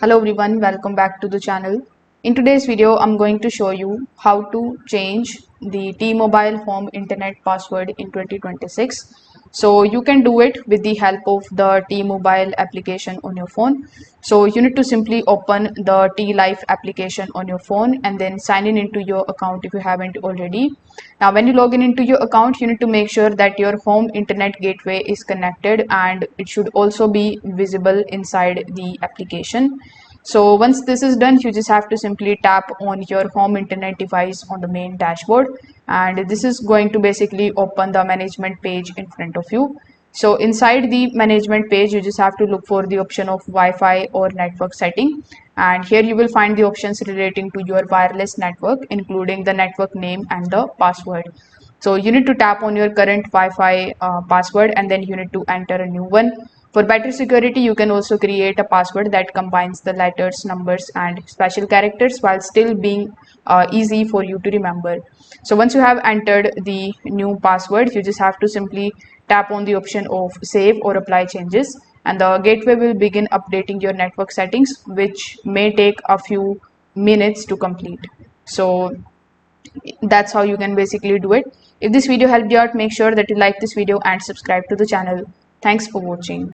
Hello everyone, welcome back to the channel. In today's video, I'm going to show you how to change the T-Mobile home internet password in 2026. So you can do it with the help of the T-Mobile application on your phone. So you need to simply open the T-Life application on your phone and then sign in into your account if you haven't already. Now when you log in into your account, you need to make sure that your home internet gateway is connected and it should also be visible inside the application. So once this is done, you just have to simply tap on your home internet device on the main dashboard, and this is going to basically open the management page in front of you. So inside the management page, you just have to look for the option of Wi-Fi or network setting, and here you will find the options relating to your wireless network, including the network name and the password. So you need to tap on your current Wi-Fi password and then you need to enter a new one. For better security, you can also create a password that combines the letters, numbers, and special characters while still being easy for you to remember. So once you have entered the new password, you just have to simply tap on the option of save or apply changes, and the gateway will begin updating your network settings, which may take a few minutes to complete. So that's how you can basically do it. If this video helped you out, make sure that you like this video and subscribe to the channel. Thanks for watching.